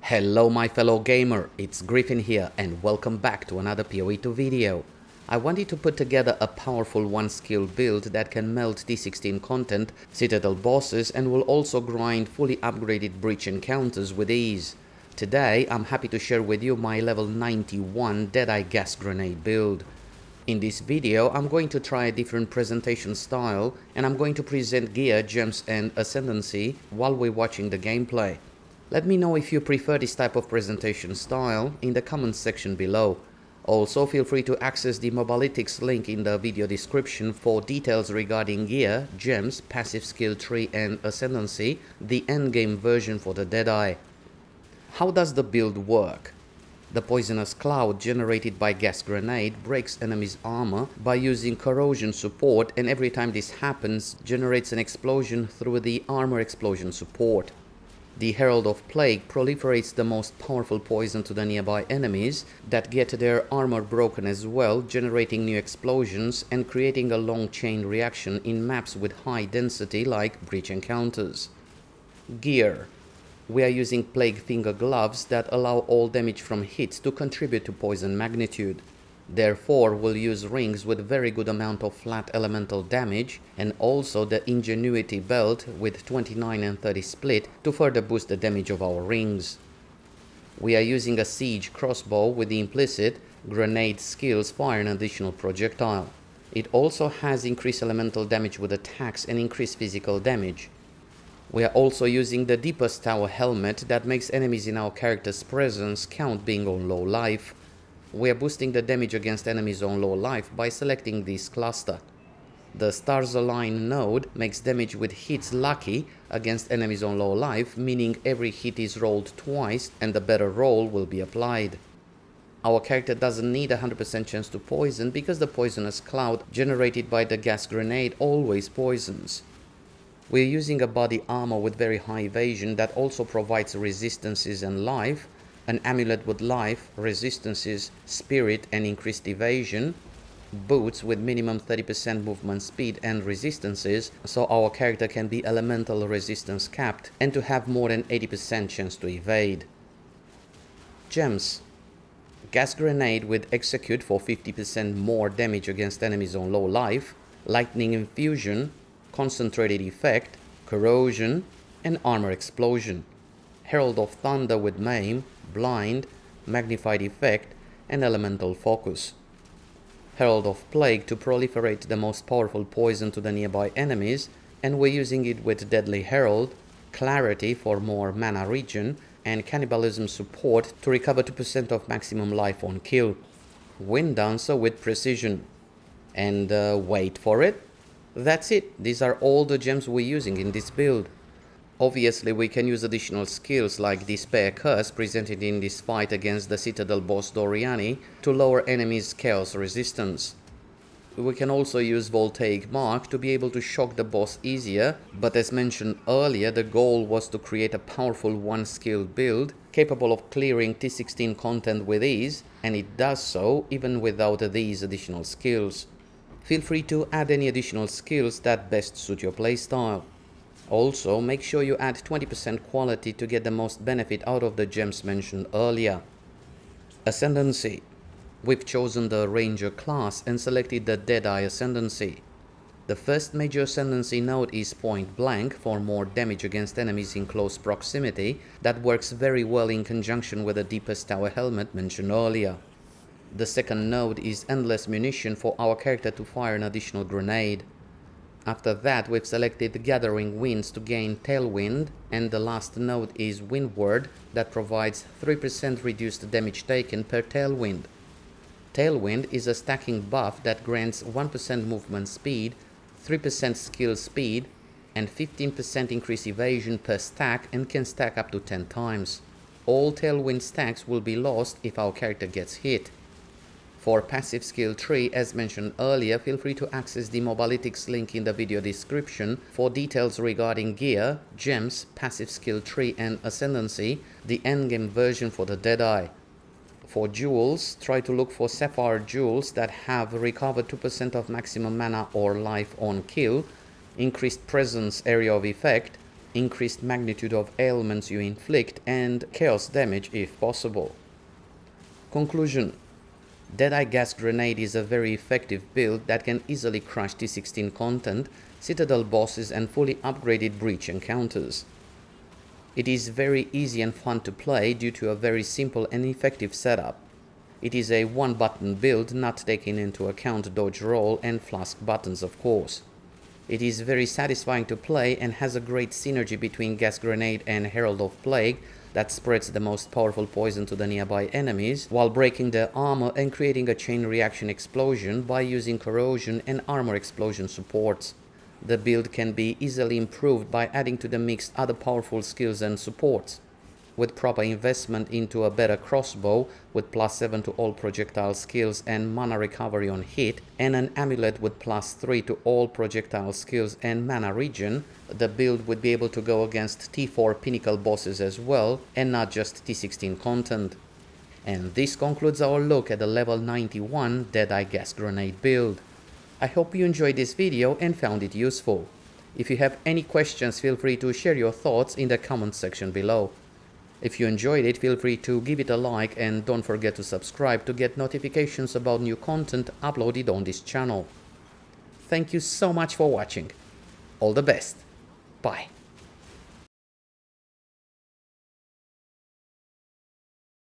Hello my fellow gamer, it's Griffin here and welcome back to another POE 2 video. I wanted to put together a powerful one skill build that can melt T16 content, Citadel Bosses and will also grind fully upgraded breach encounters with ease. Today I'm happy to share with you my level 91 Deadeye Gas Grenade build. In this video I'm going to try a different presentation style and I'm going to present gear, gems and ascendancy while we're watching the gameplay. Let me know if you prefer this type of presentation style in the comments section below. Also feel free to access the Mobalytics link in the video description for details regarding gear, gems, passive skill tree and ascendancy, the endgame version for the Deadeye. How does the build work? The poisonous cloud generated by gas grenade breaks enemies' armor by using corrosion support, and every time this happens generates an explosion through the armor explosion support. The Herald of Plague proliferates the most powerful poison to the nearby enemies that get their armor broken as well, generating new explosions and creating a long chain reaction in maps with high density like breach encounters. Gear. We are using Plague Finger gloves that allow all damage from hits to contribute to poison magnitude. Therefore, we'll use rings with very good amount of flat elemental damage and also the Ingenuity belt with 29 and 30 split to further boost the damage of our rings. We are using a siege crossbow with the implicit grenade skills fire an additional projectile. It also has increased elemental damage with attacks and increased physical damage. We are also using the deepest tower helmet that makes enemies in our character's presence count being on low life. We are boosting the damage against enemies on low life by selecting this cluster. The Stars Align node makes damage with hits lucky against enemies on low life, meaning every hit is rolled twice and the better roll will be applied. Our character doesn't need a 100% chance to poison because the poisonous cloud generated by the gas grenade always poisons. We are using a body armor with very high evasion that also provides resistances and life, an amulet with life, resistances, spirit and increased evasion, boots with minimum 30% movement speed and resistances, so our character can be elemental resistance capped and to have more than 80% chance to evade. Gems. Gas grenade with execute for 50% more damage against enemies on low life, lightning infusion, concentrated effect, corrosion and armor explosion. Herald of Thunder with maim, blind, magnified effect and elemental focus. Herald of Plague to proliferate the most powerful poison to the nearby enemies, and we're using it with Deadly Herald, clarity for more mana regen and cannibalism support to recover 2% of maximum life on kill. Wind Dancer with precision. And wait for it. That's it, these are all the gems we're using in this build. Obviously we can use additional skills like Despair Curse presented in this fight against the Citadel boss Doriani to lower enemies' chaos resistance. We can also use Voltaic Mark to be able to shock the boss easier, but as mentioned earlier the goal was to create a powerful one skill build capable of clearing T16 content with ease, and it does so even without these additional skills. Feel free to add any additional skills that best suit your playstyle. Also, make sure you add 20% quality to get the most benefit out of the gems mentioned earlier. Ascendancy. We've chosen the Ranger class and selected the Deadeye Ascendancy. The first major ascendancy node is Point Blank for more damage against enemies in close proximity that works very well in conjunction with the deepest tower helmet mentioned earlier. The second node is Endless Munition for our character to fire an additional grenade. After that we've selected Gathering Winds to gain Tailwind, and the last node is Windward that provides 3% reduced damage taken per Tailwind. Tailwind is a stacking buff that grants 1% movement speed, 3% skill speed and 15% increased evasion per stack and can stack up to 10 times. All Tailwind stacks will be lost if our character gets hit. For passive skill tree, as mentioned earlier, feel free to access the Mobalytics link in the video description for details regarding gear, gems, passive skill tree and ascendancy, the endgame version for the Deadeye. For jewels, try to look for sapphire jewels that have recovered 2% of maximum mana or life on kill, increased presence area of effect, increased magnitude of ailments you inflict, and chaos damage if possible. Conclusion: Deadeye Gas Grenade is a very effective build that can easily crush T16 content, Citadel bosses and fully upgraded breach encounters. It is very easy and fun to play due to a very simple and effective setup. It is a one-button build, not taking into account dodge roll and flask buttons of course. It is very satisfying to play and has a great synergy between Gas Grenade and Herald of Plague that spreads the most powerful poison to the nearby enemies while breaking their armor and creating a chain reaction explosion by using corrosion and armor explosion supports. The build can be easily improved by adding to the mix other powerful skills and supports. With proper investment into a better crossbow with +7 to all projectile skills and mana recovery on hit, and an amulet with +3 to all projectile skills and mana regen, the build would be able to go against T4 pinnacle bosses as well, and not just T16 content. And this concludes our look at the level 91 Deadeye Gas Grenade build. I hope you enjoyed this video and found it useful. If you have any questions, feel free to share your thoughts in the comment section below. If you enjoyed it, feel free to give it a like and don't forget to subscribe to get notifications about new content uploaded on this channel. Thank you so much for watching. All the best. Bye.